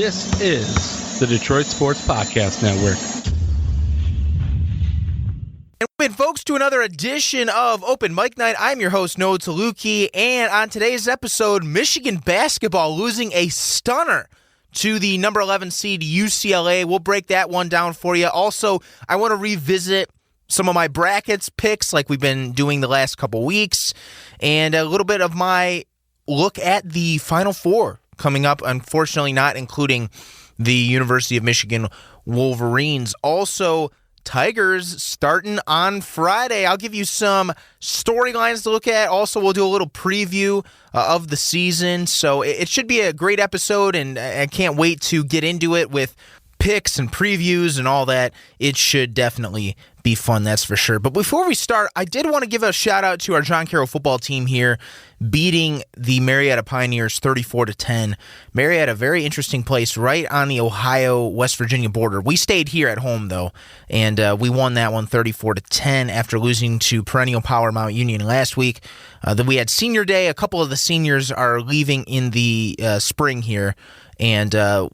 This is the Detroit Sports Podcast Network. And welcome, folks, to another edition of Open Mic Night. I'm your host, Noah Taluki, and on today's episode, Michigan basketball losing a stunner to the number 11 seed UCLA. We'll break that one down for you. Also, I want to revisit some of my brackets picks like we've been doing the last couple weeks, and a little bit of my look at the Final Four coming up, unfortunately not including the University of Michigan Wolverines. Also, Tigers starting on Friday. I'll give you some storylines to look at. Also, we'll do a little preview of the season. So it should be a great episode, and I can't wait to get into it with picks and previews and all that. It should definitely be fun, that's for sure. But before we start, I did want to give a shout out to our John Carroll football team here, beating the Marietta Pioneers 34-10. Marietta, very interesting place, right on the Ohio-West Virginia border. We stayed here at home, though, and we won that one 34-10 after losing to perennial power Mount Union last week. Then we had senior day. A couple of the seniors are leaving in the spring here, and a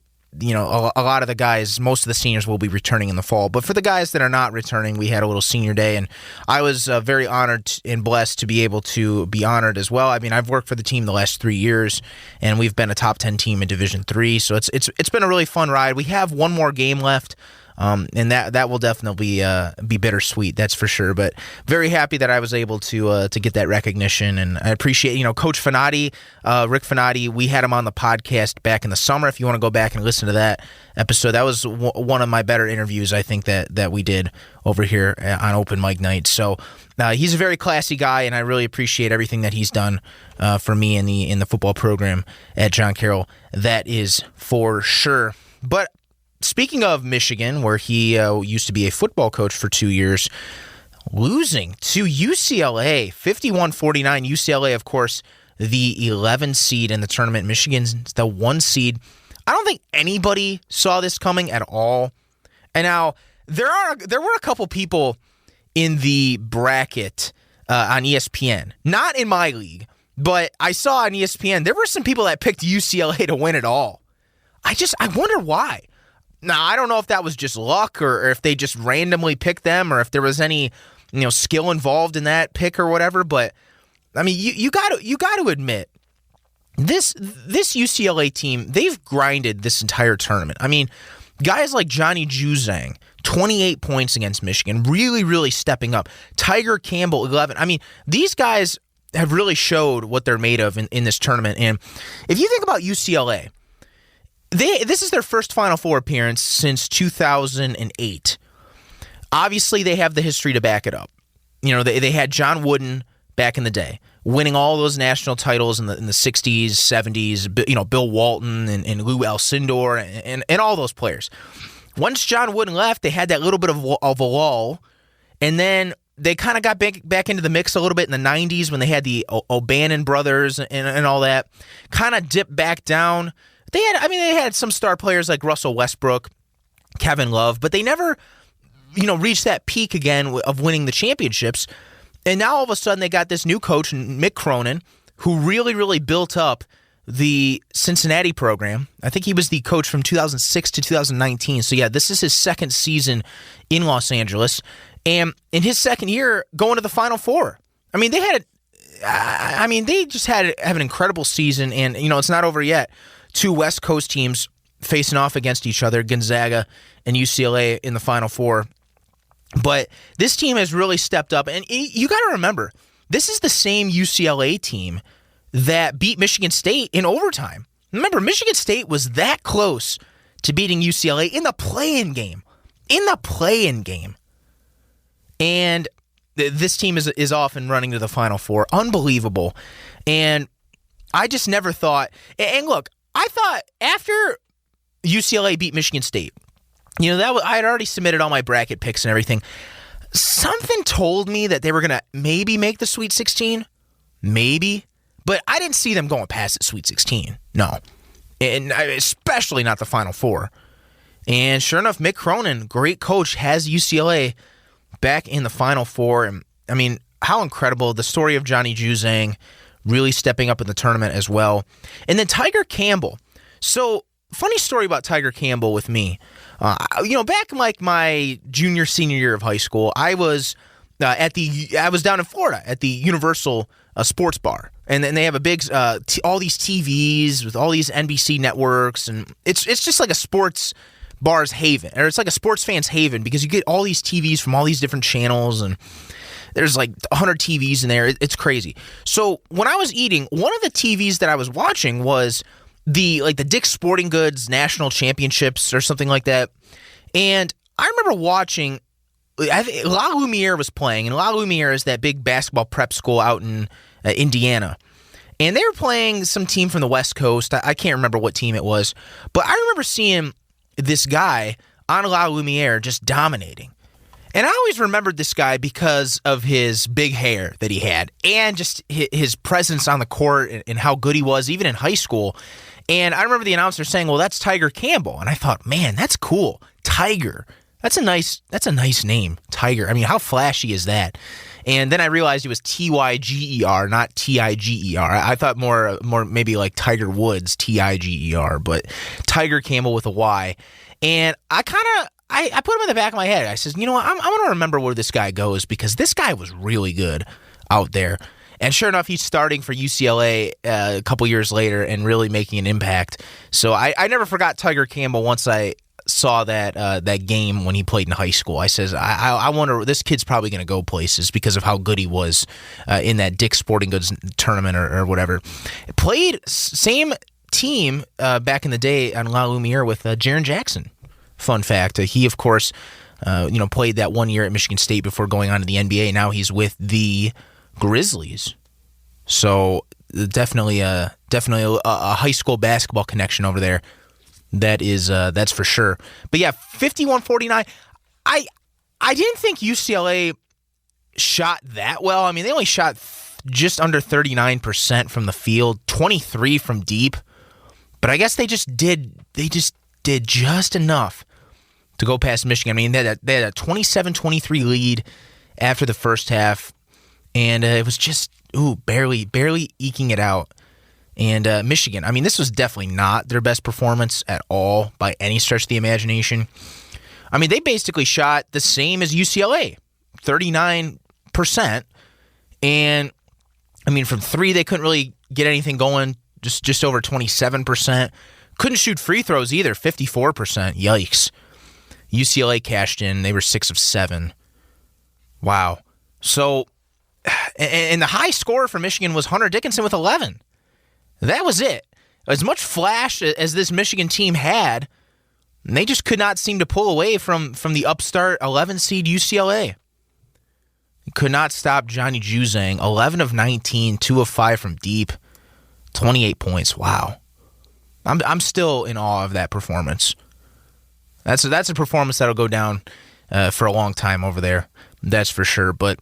lot of the guys, most of the seniors will be returning in the fall. But for the guys that are not returning, we had a little senior day, and I was very honored and blessed to be able to be honored as well. I mean, I've worked for the team the last 3 years, and we've been a top 10 team in Division III, so it's been a really fun ride. We have one more game left, and that will definitely be bittersweet, that's for sure. But very happy that I was able to get that recognition, and I appreciate Coach Fanati, Rick Fanati. We had him on the podcast back in the summer. If you want to go back and listen to that episode, that was one of my better interviews I think that we did over here on Open Mic Night. So he's a very classy guy, and I really appreciate everything that he's done for me in the football program at John Carroll. That is for sure. But speaking of Michigan, where he used to be a football coach for 2 years, losing to UCLA, 51-49. UCLA, of course, the 11 seed in the tournament. Michigan's the 1 seed. I don't think anybody saw this coming at all. And now, there were a couple people in the bracket on ESPN. Not in my league, but I saw on ESPN, there were some people that picked UCLA to win it all. I wonder why. Now, I don't know if that was just luck or if they just randomly picked them or if there was any, skill involved in that pick or whatever. But I mean, you got to admit, this UCLA team, they've grinded this entire tournament. I mean, guys like Johnny Juzang, 28 points against Michigan, really, really stepping up. Tiger Campbell, 11. I mean, these guys have really showed what they're made of in this tournament. And if you think about UCLA, this is their first Final Four appearance since 2008. Obviously, they have the history to back it up. They had John Wooden back in the day, winning all those national titles in the 60s, 70s, Bill Walton and Lou Alcindor and all those players. Once John Wooden left, they had that little bit of a lull, and then they kind of got back into the mix a little bit in the 90s when they had the O'Bannon brothers and all that, kind of dipped back down. They had some star players like Russell Westbrook, Kevin Love, but they never, reached that peak again of winning the championships. And now all of a sudden they got this new coach, Mick Cronin, who really, really built up the Cincinnati program. I think he was the coach from 2006 to 2019. So yeah, this is his second season in Los Angeles. And in his second year, going to the Final Four. I mean, they just have an incredible season, and it's not over yet. 2 West Coast teams facing off against each other, Gonzaga and UCLA in the Final Four. But this team has really stepped up. And you got to remember, this is the same UCLA team that beat Michigan State in overtime. Remember, Michigan State was that close to beating UCLA in the play-in game. And this team is off and running to the Final Four. Unbelievable. And I just never thought. And look, I thought after UCLA beat Michigan State, I had already submitted all my bracket picks and everything. Something told me that they were going to maybe make the Sweet 16. Maybe. But I didn't see them going past the Sweet 16. No. And especially not the Final Four. And sure enough, Mick Cronin, great coach, has UCLA back in the Final Four. And I mean, how incredible. The story of Johnny Juzang really stepping up in the tournament as well. And then Tiger Campbell. So funny story about Tiger Campbell with me. Back in like my junior, senior year of high school, I was down in Florida at the Universal Sports Bar. And then they have a big, all these TVs with all these NBC networks. And it's just like a sports bar's haven. Or it's like a sports fan's haven because you get all these TVs from all these different channels. And there's like 100 TVs in there. It's crazy. So when I was eating, one of the TVs that I was watching was the Dick's Sporting Goods National Championships or something like that. And I remember watching, La Lumiere was playing. And La Lumiere is that big basketball prep school out in Indiana. And they were playing some team from the West Coast. I can't remember what team it was. But I remember seeing this guy on La Lumiere just dominating. And I always remembered this guy because of his big hair that he had and just his presence on the court and how good he was, even in high school. And I remember the announcer saying, well, that's Tiger Campbell. And I thought, man, that's cool. Tiger. That's a nice name, Tiger. I mean, how flashy is that? And then I realized it was Tyger, not Tiger. I thought more maybe like Tiger Woods, Tiger, but Tiger Campbell with a Y. And I put him in the back of my head. I says, you know what, I'm going to remember where this guy goes because this guy was really good out there. And sure enough, he's starting for UCLA a couple years later and really making an impact. So I never forgot Tiger Campbell once I saw that game when he played in high school. I says, I wonder, this kid's probably going to go places because of how good he was in that Dick's Sporting Goods tournament or whatever. Played same team back in the day on La Lumiere with Jaren Jackson. Fun fact, he, of course, played that 1 year at Michigan State before going on to the NBA. Now he's with the Grizzlies. So definitely a high school basketball connection over there. That's for sure. But yeah, 51-49. I didn't think UCLA shot that well. I mean, they only shot just under 39% from the field, 23 from deep. But I guess they just did just enough to go past Michigan. I mean, they had a 27-23 lead after the first half, and it was just barely eking it out. And Michigan, I mean, this was definitely not their best performance at all by any stretch of the imagination. I mean, they basically shot the same as UCLA, 39%. And, I mean, from three, they couldn't really get anything going, just over 27%. Couldn't shoot free throws either, 54%. Yikes. UCLA cashed in. They were 6 of 7. Wow. So, and the high scorer for Michigan was Hunter Dickinson with 11. That was it. As much flash as this Michigan team had, they just could not seem to pull away from the upstart 11 seed UCLA. Could not stop Johnny Juzang. 11 of 19, 2 of 5 from deep, 28 points. Wow. I'm still in awe of that performance. That's a performance that'll go down for a long time over there. That's for sure. But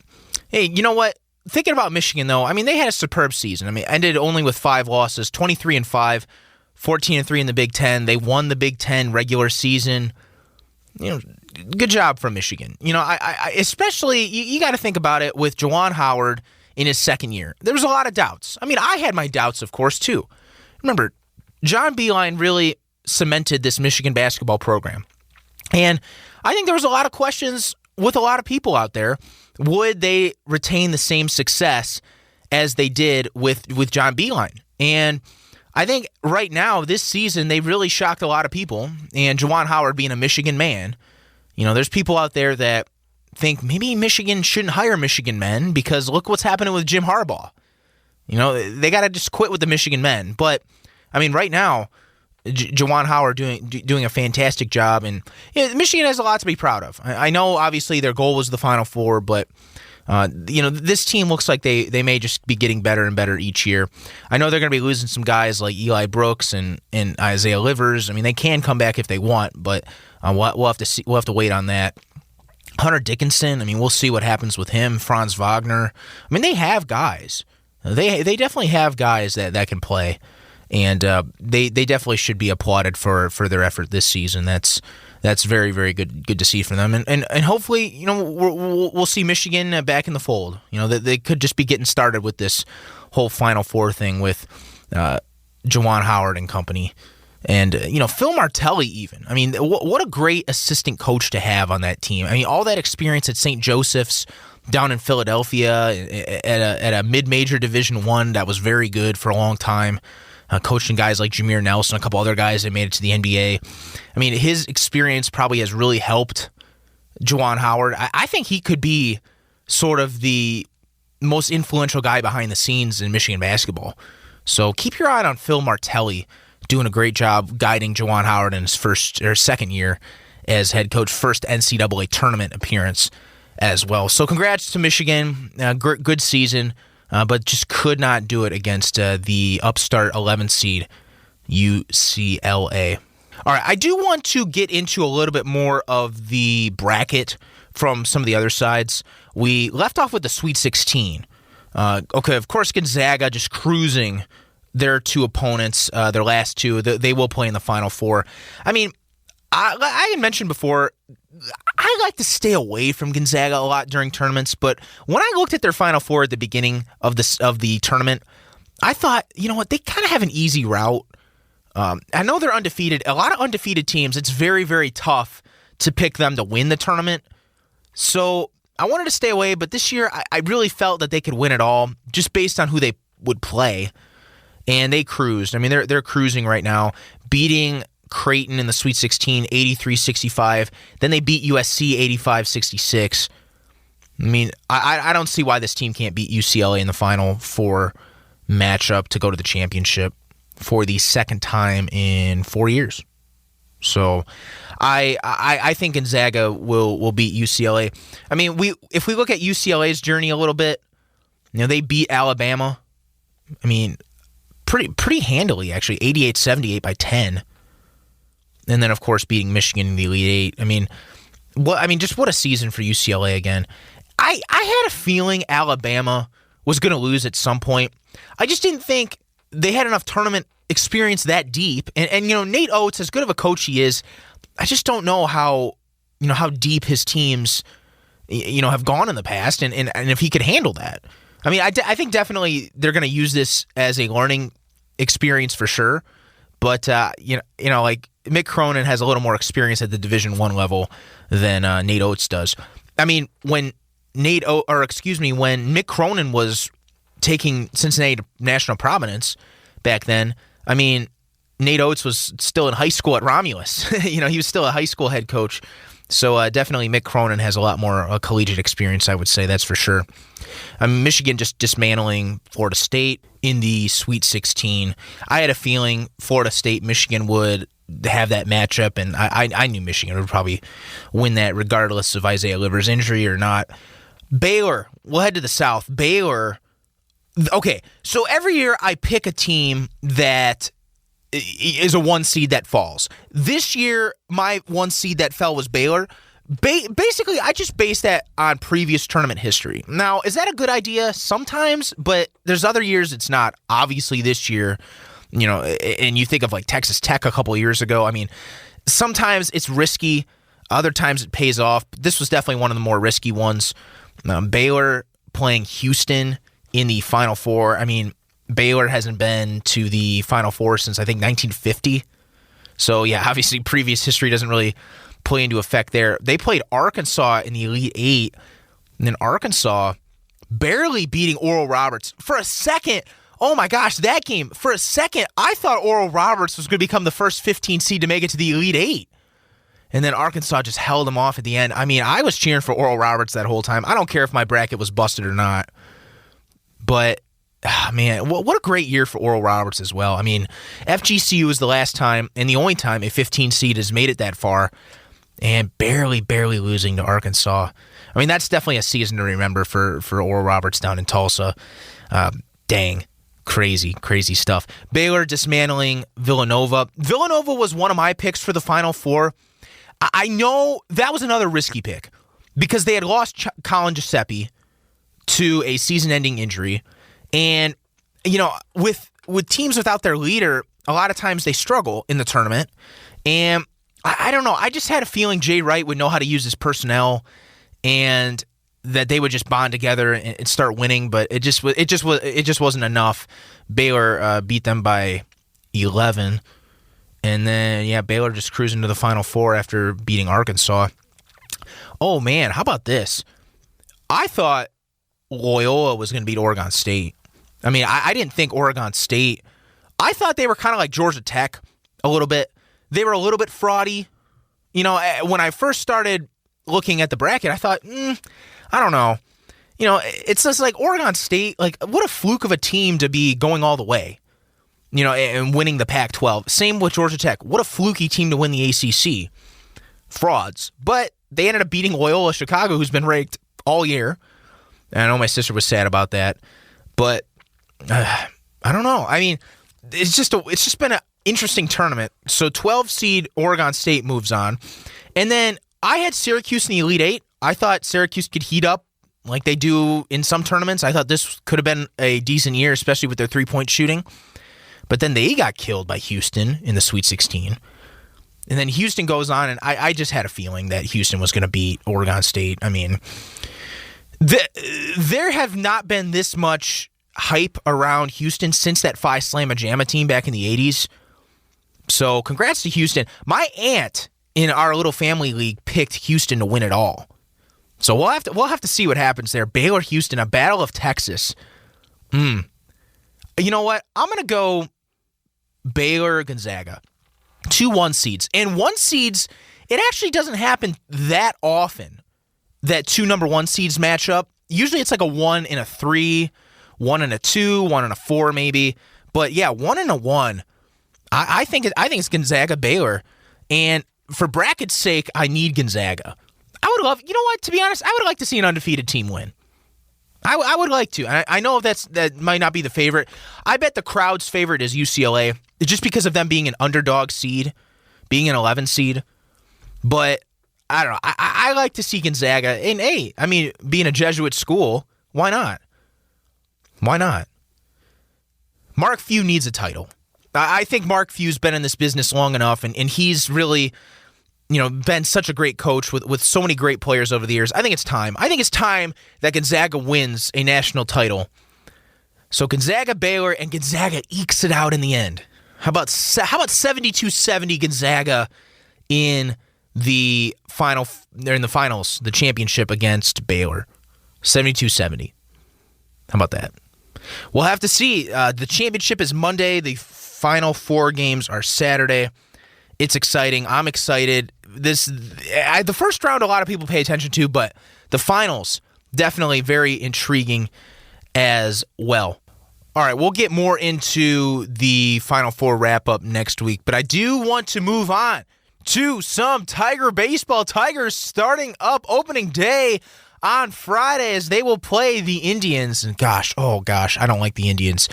hey, you know what? Thinking about Michigan, though, I mean, they had a superb season. I mean, ended only with 5 losses, 23-5, 14-3 in the Big Ten. They won the Big Ten regular season. You know, good job from Michigan. You know, I especially, you got to think about it with Juwan Howard in his second year. There was a lot of doubts. I mean, I had my doubts, of course, too. Remember, John Beilein really cemented this Michigan basketball program. And I think there was a lot of questions with a lot of people out there. Would they retain the same success as they did with John Beilein? And I think right now, this season, they really shocked a lot of people. And Juwan Howard being a Michigan man, you know, there's people out there that think maybe Michigan shouldn't hire Michigan men because look what's happening with Jim Harbaugh. You know, they got to just quit with the Michigan men. But, I mean, right now, Juwan Howard doing a fantastic job, and you know, Michigan has a lot to be proud of. I know, obviously, their goal was the Final Four, but you know, this team looks like they may just be getting better and better each year. I know they're going to be losing some guys like Eli Brooks and Isaiah Livers. I mean, they can come back if they want, but we'll have to see. We'll have to wait on that. Hunter Dickinson. I mean, we'll see what happens with him. Franz Wagner. I mean, they have guys. They definitely have guys that can play. And they definitely should be applauded for their effort this season. That's very, very good to see from them. And hopefully, you know, we'll see Michigan back in the fold. You know, they could just be getting started with this whole Final Four thing with Juwan Howard and company. And, Phil Martelli even. I mean, what a great assistant coach to have on that team. I mean, all that experience at St. Joseph's down in Philadelphia at a mid-major Division I that was very good for a long time, coaching guys like Jameer Nelson, a couple other guys that made it to the NBA. I mean, his experience probably has really helped Juwan Howard. I think he could be sort of the most influential guy behind the scenes in Michigan basketball. So keep your eye on Phil Martelli, doing a great job guiding Juwan Howard in his second year as head coach, first NCAA tournament appearance as well. So congrats to Michigan, good season, but just could not do it against the upstart 11 seed UCLA. All right, I do want to get into a little bit more of the bracket from some of the other sides. We left off with the Sweet 16. Okay, of course, Gonzaga just cruising their two opponents, their last two. They will play in the Final Four. I mean, I had mentioned before, I like to stay away from Gonzaga a lot during tournaments, but when I looked at their Final Four at the beginning of the tournament, I thought, you know what, they kind of have an easy route. I know they're undefeated. A lot of undefeated teams, it's very, very tough to pick them to win the tournament. So I wanted to stay away, but this year I really felt that they could win it all just based on who they would play. And they cruised. I mean, they're cruising right now, beating Creighton in the Sweet 16, 83-65. Then they beat USC 85-66. I mean, I don't see why this team can't beat UCLA in the Final Four matchup to go to the championship for the second time in 4 years. So I think Gonzaga will beat UCLA. I mean, if we look at UCLA's journey a little bit, they beat Alabama. I mean, pretty handily, actually, 88-78 by 10. And then, of course, beating Michigan in the Elite Eight. I mean, just what a season for UCLA again. I had a feeling Alabama was going to lose at some point. I just didn't think they had enough tournament experience that deep. And Nate Oates, as good of a coach he is, I just don't know how deep his teams have gone in the past, and if he could handle that. I mean, I think definitely they're going to use this as a learning experience for sure. But like Mick Cronin has a little more experience at the Division I level than Nate Oates does. I mean, when Mick Cronin was taking Cincinnati to national prominence back then, I mean, Nate Oates was still in high school at Romulus. He was still a high school head coach. So definitely Mick Cronin has a lot more collegiate experience, I would say, that's for sure. Michigan just dismantling Florida State in the Sweet 16. I had a feeling Florida State, Michigan would have that matchup, and I knew Michigan would probably win that regardless of Isaiah Liver's injury or not. Baylor, we'll head to the South. Baylor, okay, so every year I pick a team that is a one seed that falls. This year, my one seed that fell was Baylor. Basically, I just based that on previous tournament history. Now, is that a good idea? Sometimes, but there's other years it's not. Obviously, this year, and you think of like Texas Tech a couple of years ago. I mean, sometimes it's risky. Other times it pays off. This was definitely one of the more risky ones. Baylor playing Houston in the Final Four. I mean, Baylor hasn't been to the Final Four since, I think, 1950. So, yeah, obviously previous history doesn't really play into effect there. They played Arkansas in the Elite Eight, and then Arkansas barely beating Oral Roberts. For a second, oh my gosh, that game, for a second, I thought Oral Roberts was going to become the first 15 seed to make it to the Elite Eight. And then Arkansas just held them off at the end. I mean, I was cheering for Oral Roberts that whole time. I don't care if my bracket was busted or not. But man, what a great year for Oral Roberts as well. I mean, FGCU was the last time and the only time a 15 seed has made it that far, and barely losing to Arkansas. I mean, that's definitely a season to remember for Oral Roberts down in Tulsa. Dang, crazy stuff. Baylor dismantling Villanova. Villanova was one of my picks for the Final Four. I know that was another risky pick because they had lost Colin Giuseppe to a season-ending injury. And, with teams without their leader, a lot of times they struggle in the tournament. And I don't know. I just had a feeling Jay Wright would know how to use his personnel and that they would just bond together and start winning. But it just wasn't enough. Baylor beat them by 11. And then, Baylor just cruising to the Final Four after beating Arkansas. Oh, man, how about this? I thought Loyola was going to beat Oregon State. I mean, I didn't think Oregon State. I thought they were kind of like Georgia Tech a little bit. They were a little bit fraudy. When I first started looking at the bracket, I thought, I don't know. It's just like Oregon State, like what a fluke of a team to be going all the way, and winning the Pac-12. Same with Georgia Tech. What a fluky team to win the ACC. Frauds. But they ended up beating Loyola Chicago, who's been ranked all year. And I know my sister was sad about that. But I don't know. I mean, it's just been an interesting tournament. So 12 seed Oregon State moves on. And then I had Syracuse in the Elite Eight. I thought Syracuse could heat up like they do in some tournaments. I thought this could have been a decent year, especially with their three-point shooting. But then they got killed by Houston in the Sweet 16. And then Houston goes on, and I just had a feeling that Houston was going to beat Oregon State. I mean, there have not been this much hype around Houston since that Phi Slamma Jamma team back in the 80s. So congrats to Houston. My aunt in our little family league picked Houston to win it all. So we'll have to see what happens there. Baylor, Houston, a battle of Texas. You know what? I'm going to go Baylor, Gonzaga. 2 1 seeds. And 1 seeds, it actually doesn't happen that often that 2 number 1 seeds match up. Usually it's like a 1 and a 3, 1 and a 2, 1 and a 4 maybe. But 1 and a 1. I think it's Gonzaga, Baylor. And for bracket's sake, I need Gonzaga. I would love, to be honest, I would like to see an undefeated team win. I would like to. I know that might not be the favorite. I bet the crowd's favorite is UCLA, just because of them being an underdog seed, being an 11 seed. But I don't know. I like to see Gonzaga. And hey, I mean, being a Jesuit school, why not? Why not? Mark Few needs a title. I think Mark Few's been in this business long enough, and he's really, been such a great coach with so many great players over the years. I think it's time. I think it's time that Gonzaga wins a national title. So Gonzaga, Baylor, and Gonzaga ekes it out in the end. How about 72-70 Gonzaga in the finals, the championship against Baylor? 72-70. How about that? We'll have to see. The championship is Monday. The final 4 games are Saturday. It's exciting. I'm excited. The first round, a lot of people pay attention to, but the finals, definitely very intriguing as well. All right, we'll get more into the Final Four wrap-up next week, but I do want to move on to some Tiger baseball. Tigers starting up opening day on Friday as they will play the Indians. And gosh, I don't like the Indians.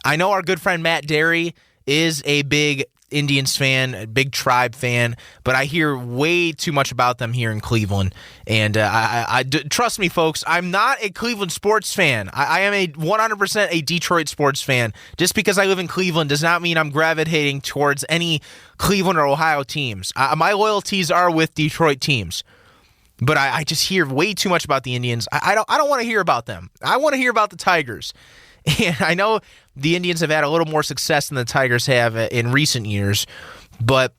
I know our good friend Matt Derry is a big Indians fan, a big Tribe fan, but I hear way too much about them here in Cleveland. And trust me, folks, I'm not a Cleveland sports fan. I am 100% a Detroit sports fan. Just because I live in Cleveland does not mean I'm gravitating towards any Cleveland or Ohio teams. My loyalties are with Detroit teams. But I just hear way too much about the Indians. I don't want to hear about them. I want to hear about the Tigers. And I know the Indians have had a little more success than the Tigers have in recent years. But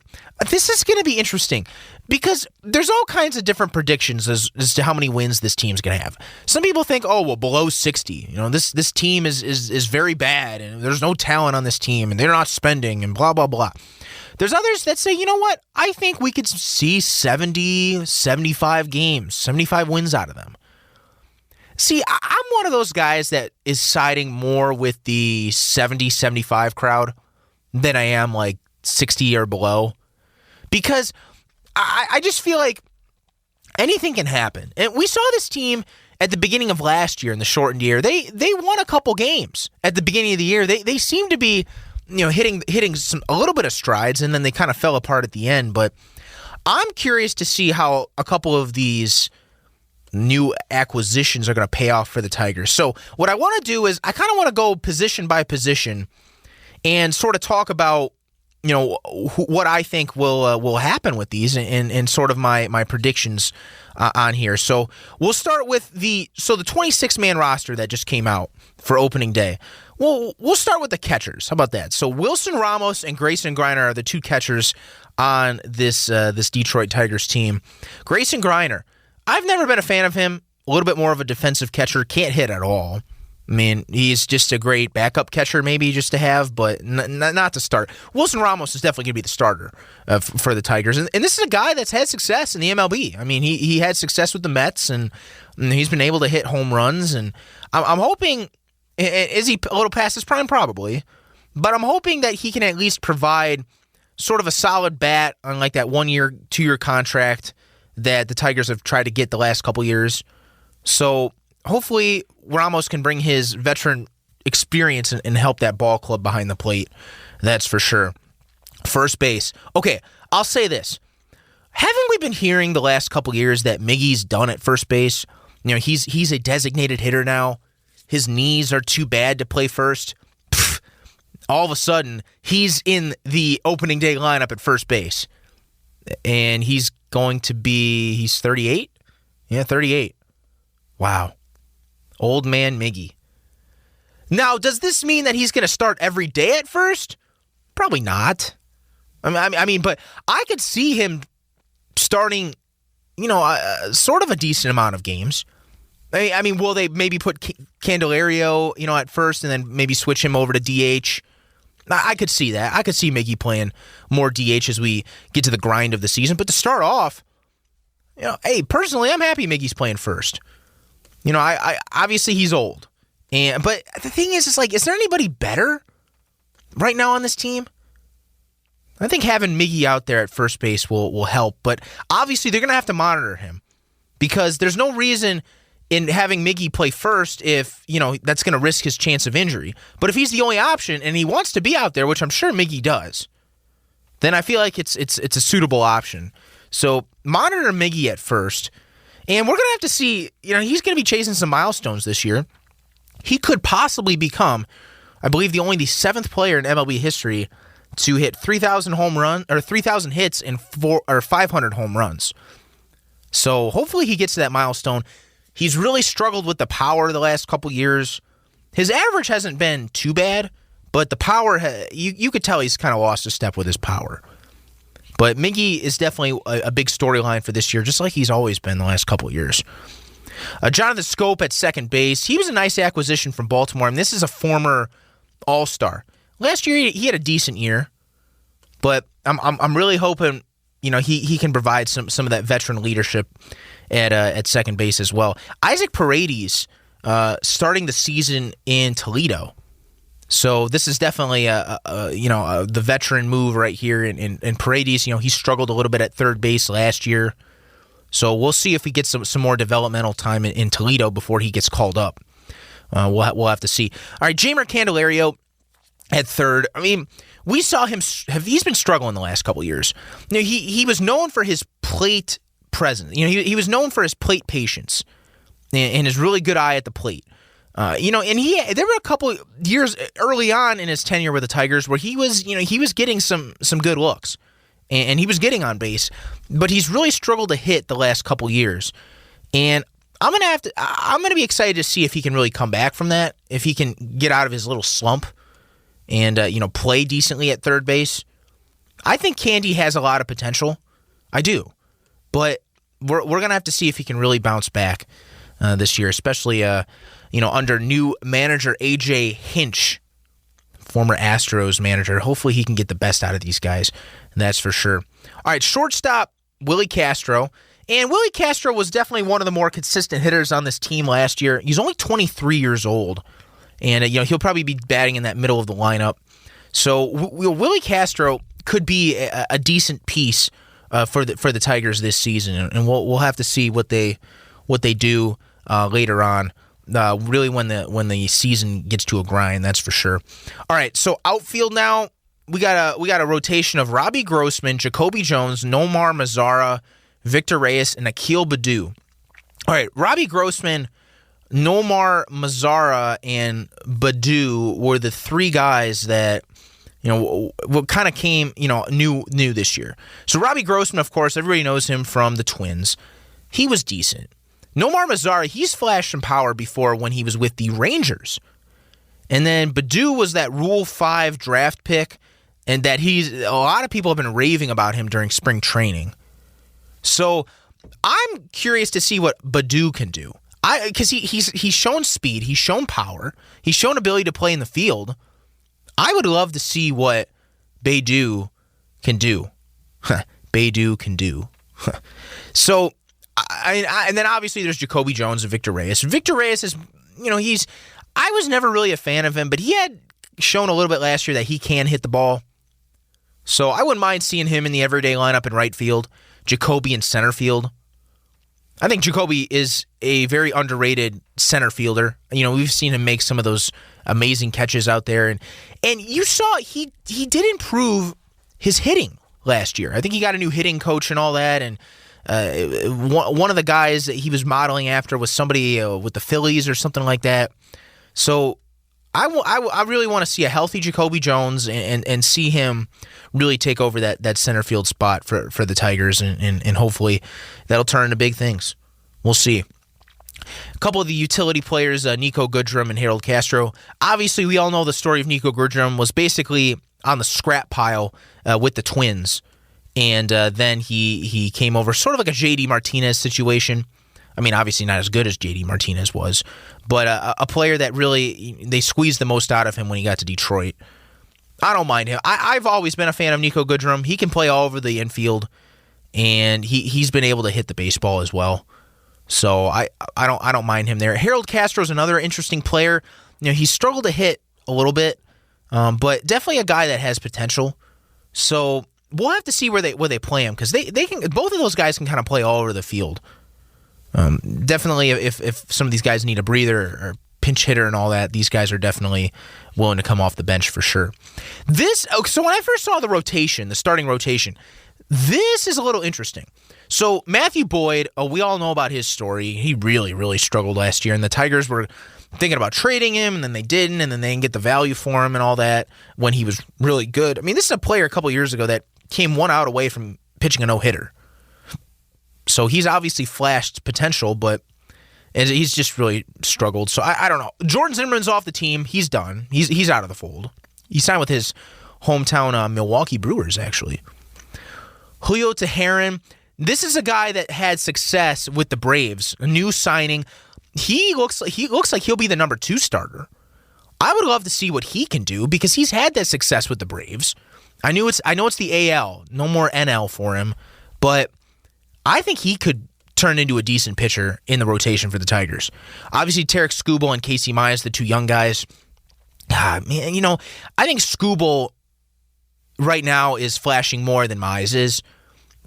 this is going to be interesting because there's all kinds of different predictions as to how many wins this team's going to have. Some people think, below 60. This team is very bad and there's no talent on this team and they're not spending and blah, blah, blah. There's others that say, you know what? I think we could see 70, 75 games, 75 wins out of them. See, I'm one of those guys that is siding more with the 70, 75 crowd than I am like 60 or below. Because I just feel like anything can happen. And we saw this team at the beginning of last year in the shortened year. They won a couple games at the beginning of the year. They seemed to be hitting a little bit of strides, and then they kind of fell apart at the end. But I'm curious to see how a couple of these new acquisitions are going to pay off for the Tigers. So what I want to do is I kind of want to go position by position and sort of talk about what I think will happen with these and sort of my predictions on here. So we'll start with the 26-man roster that just came out for opening day. Well, we'll start with the catchers. How about that? So Wilson Ramos and Grayson Greiner are the two catchers on this Detroit Tigers team. Grayson Greiner, I've never been a fan of him. A little bit more of a defensive catcher. Can't hit at all. I mean, he's just a great backup catcher maybe just to have, but not to start. Wilson Ramos is definitely going to be the starter for the Tigers. And this is a guy that's had success in the MLB. I mean, he had success with the Mets, and he's been able to hit home runs. And I'm hoping, is he a little past his prime? Probably. But I'm hoping that he can at least provide sort of a solid bat on like that 1-year, 2-year contract that the Tigers have tried to get the last couple years. So hopefully Ramos can bring his veteran experience and help that ball club behind the plate. That's for sure. First base. Okay, I'll say this. Haven't we been hearing the last couple years that Miggy's done at first base? He's a designated hitter now. His knees are too bad to play first. All of a sudden, he's in the opening day lineup at first base. And he's 38? Yeah, 38. Wow. Old man Miggy. Now, does this mean that he's going to start every day at first? Probably not. I mean, but I could see him starting, sort of a decent amount of games. I mean, will they maybe put Candelario, at first and then maybe switch him over to DH? I could see that. I could see Miggy playing more DH as we get to the grind of the season. But to start off, hey, personally, I'm happy Miggy's playing first. I obviously he's old, but the thing is there anybody better right now on this team? I think having Miggy out there at first base will help, but obviously they're going to have to monitor him because there's no reason in having Miggy play first if that's going to risk his chance of injury. But if he's the only option and he wants to be out there, which I'm sure Miggy does, then I feel like it's a suitable option. So monitor Miggy at first. And we're going to have to see, he's going to be chasing some milestones this year. He could possibly become, I believe, the 7th player in MLB history to hit 3,000 hits and 500 home runs. So hopefully he gets to that milestone. He's really struggled with the power the last couple years. His average hasn't been too bad, but the power, you could tell he's kind of lost a step with his power. But Miggy is definitely a big storyline for this year, just like he's always been the last couple of years. Jonathan Scope at second base. He was a nice acquisition from Baltimore, and this is a former All-Star. Last year he had a decent year, but I'm really hoping he can provide some of that veteran leadership at second base as well. Isaac Paradis starting the season in Toledo. So this is definitely the veteran move right here. And Paradis, he struggled a little bit at third base last year. So we'll see if he gets some more developmental time in Toledo before he gets called up. We'll have to see. All right, Jamerr Candelario at third. I mean, we saw him. He's been struggling the last couple years. He was known for his plate presence. He was known for his plate patience and his really good eye at the plate. And there were a couple years early on in his tenure with the Tigers where he was getting some good looks, and he was getting on base, but he's really struggled to hit the last couple years. And I'm gonna be excited to see if he can really come back from that, if he can get out of his little slump, and play decently at third base. I think Candy has a lot of potential. I do, but we're gonna have to see if he can really bounce back this year, especially under new manager A.J. Hinch, former Astros manager. Hopefully he can get the best out of these guys, that's for sure. All right, shortstop, Willie Castro. And Willie Castro was definitely one of the more consistent hitters on this team last year. He's only 23 years old, and he'll probably be batting in that middle of the lineup. So Willie Castro could be a decent piece for the Tigers this season, and we'll have to see what they do later on. Really, when the season gets to a grind, that's for sure. All right, so outfield now, we got a rotation of Robbie Grossman, Jacoby Jones, Nomar Mazara, Victor Reyes, and Akil Baddoo. All right, Robbie Grossman, Nomar Mazara, and Baddoo were the three guys that what kind of came, new this year. So Robbie Grossman, of course, everybody knows him from the Twins. He was decent. Nomar Mazara, he's flashed some power before when he was with the Rangers. And then Baddoo was that Rule 5 draft pick, and that a lot of people have been raving about him during spring training. So I'm curious to see what Baddoo can do. Because he's shown speed, he's shown power, he's shown ability to play in the field. I would love to see what Baddoo can do. Baddoo can do. So, and then obviously there's Jacoby Jones and Victor Reyes. Victor Reyes is, I was never really a fan of him, but he had shown a little bit last year that he can hit the ball. So I wouldn't mind seeing him in the everyday lineup in right field, Jacoby in center field. I think Jacoby is a very underrated center fielder. We've seen him make some of those amazing catches out there. And you saw he did improve his hitting last year. I think he got a new hitting coach and all that. And one of the guys that he was modeling after was somebody with the Phillies or something like that. So I really want to see a healthy Jacoby Jones and see him really take over that center field spot for the Tigers, and hopefully that'll turn into big things. We'll see. A couple of the utility players, Nico Goodrum and Harold Castro. Obviously, we all know the story of Nico Goodrum was basically on the scrap pile with the Twins, and then he came over sort of like a J.D. Martinez situation. I mean, obviously not as good as J.D. Martinez was, but a player that really, they squeezed the most out of him when he got to Detroit. I don't mind him. I've always been a fan of Nico Goodrum. He can play all over the infield, and he's been able to hit the baseball as well. So I don't mind him there. Harold Castro is another interesting player. He's struggled to hit a little bit, but definitely a guy that has potential. So we'll have to see where they play him, because they can, both of those guys can kind of play all over the field. Definitely, if some of these guys need a breather or pinch hitter and all that, these guys are definitely willing to come off the bench for sure. So when I first saw the starting rotation, this is a little interesting. So Matthew Boyd, we all know about his story. He really, really struggled last year, and the Tigers were thinking about trading him, and then they didn't, and then they didn't get the value for him and all that when he was really good. I mean, this is a player a couple years ago that came one out away from pitching a no-hitter. So he's obviously flashed potential, but he's just really struggled. So I don't know. Jordan Zimmerman's off the team. He's done. He's out of the fold. He signed with his hometown Milwaukee Brewers, actually. Julio Teheran. This is a guy that had success with the Braves. A new signing. He looks like he'll be the number 2 starter. I would love to see what he can do, because he's had that success with the Braves. I know it's the AL. No more NL for him, but I think he could turn into a decent pitcher in the rotation for the Tigers. Obviously, Tarek Skubal and Casey Mize, the 2 young guys. Man, I think Skubal right now is flashing more than Mize is.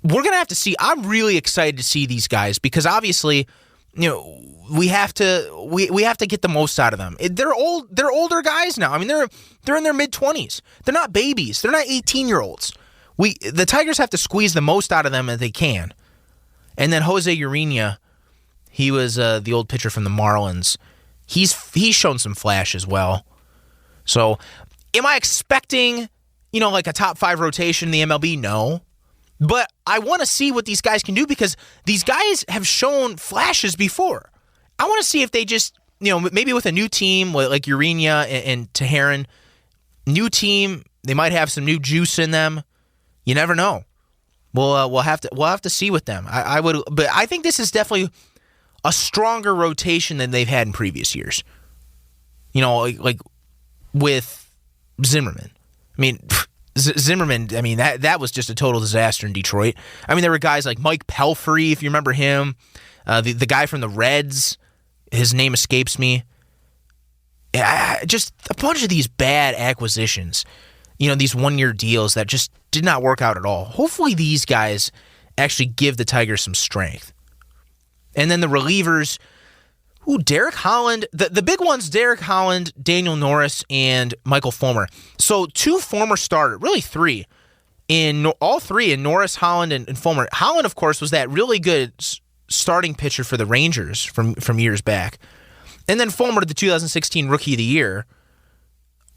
We're going to have to see. I'm really excited to see these guys, because obviously, we have to get the most out of them. They're older guys now. I mean, they're in their mid-20s. They're not babies. They're not 18-year-olds. The Tigers have to squeeze the most out of them as they can. And then Jose Urena, he was the old pitcher from the Marlins. He's shown some flash as well. So, am I expecting, like a top 5 rotation in the MLB? No. But I want to see what these guys can do, because these guys have shown flashes before. I want to see if they just, maybe with a new team like Urena and Teheran, new team, they might have some new juice in them. You never know. We'll have to see with them. But I think this is definitely a stronger rotation than they've had in previous years. Like with Zimmerman. I mean, Zimmerman. I mean, that was just a total disaster in Detroit. I mean, there were guys like Mike Pelfrey, if you remember him, the guy from the Reds. His name escapes me. Just a bunch of these bad acquisitions. These one-year deals that just did not work out at all. Hopefully these guys actually give the Tigers some strength. And then the relievers, Derek Holland. The big ones, Derek Holland, Daniel Norris, and Michael Fulmer. So 2 former starters, really 3. All 3 in Norris, Holland, and Fulmer. Holland, of course, was that really good starting pitcher for the Rangers from years back. And then Fulmer, the 2016 Rookie of the Year.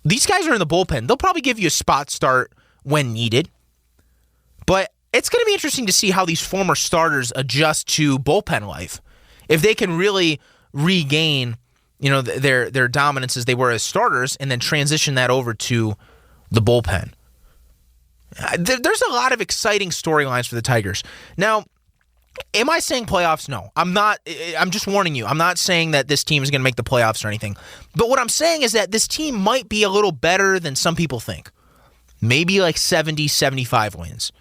these guys are in the bullpen. They'll probably give you a spot start when needed. But it's going to be interesting to see how these former starters adjust to bullpen life. If they can really regain, their dominance as they were as starters and then transition that over to the bullpen. There's a lot of exciting storylines for the Tigers. Now, am I saying playoffs? No. I'm not. I'm just warning you. I'm not saying that this team is going to make the playoffs or anything. But what I'm saying is that this team might be a little better than some people think. Maybe like 70, 75 wins.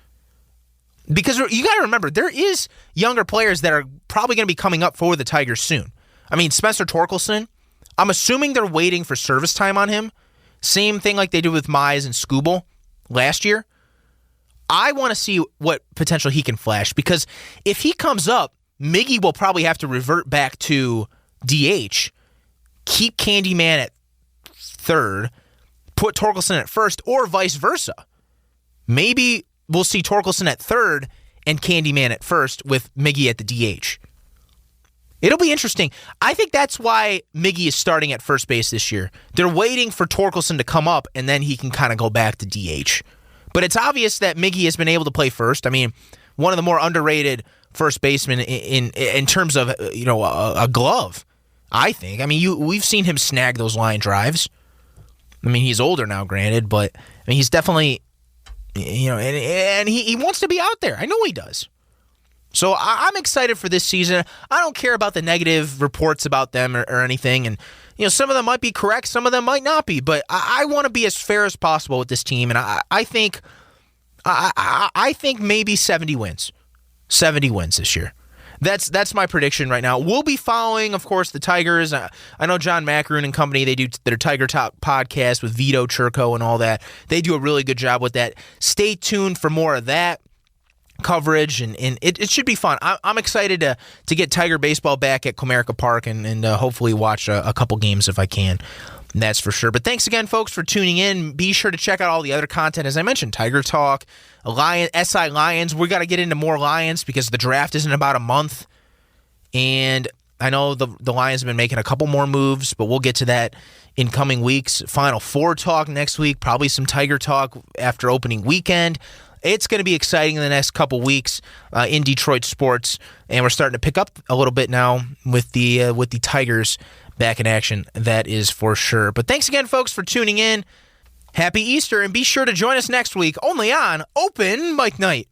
Because you got to remember, there is younger players that are probably going to be coming up for the Tigers soon. I mean, Spencer Torkelson, I'm assuming they're waiting for service time on him. Same thing like they did with Mize and Skubal last year. I want to see what potential he can flash, because if he comes up, Miggy will probably have to revert back to DH, keep Candyman at third, put Torkelson at first, or vice versa. Maybe we'll see Torkelson at third and Candyman at first with Miggy at the DH. It'll be interesting. I think that's why Miggy is starting at first base this year. They're waiting for Torkelson to come up, and then he can kind of go back to DH. But it's obvious that Miggy has been able to play first. I mean, one of the more underrated first basemen in terms of a glove, I think. I mean, we've seen him snag those line drives. I mean, he's older now, granted, but I mean, he's definitely, and he wants to be out there. I know he does. So I'm excited for this season. I don't care about the negative reports about them or anything. And, some of them might be correct. Some of them might not be. But I want to be as fair as possible with this team. And I think maybe 70 wins. 70 wins this year. That's my prediction right now. We'll be following, of course, the Tigers. I know John Macaroon and company, they do their Tiger Talk podcast with Vito Churko and all that. They do a really good job with that. Stay tuned for more of that coverage, and it should be fun. I'm excited to get Tiger baseball back at Comerica Park and hopefully watch a couple games if I can. That's for sure. But thanks again, folks, for tuning in. Be sure to check out all the other content. As I mentioned, Tiger Talk, SI Lions. We got to get into more Lions because the draft is in about a month. And I know the Lions have been making a couple more moves, but we'll get to that in coming weeks. Final Four talk next week. Probably some Tiger Talk after opening weekend. It's going to be exciting in the next couple weeks in Detroit sports, and we're starting to pick up a little bit now with the Tigers back in action. That is for sure. But thanks again, folks, for tuning in. Happy Easter, and be sure to join us next week only on Open Mic Night.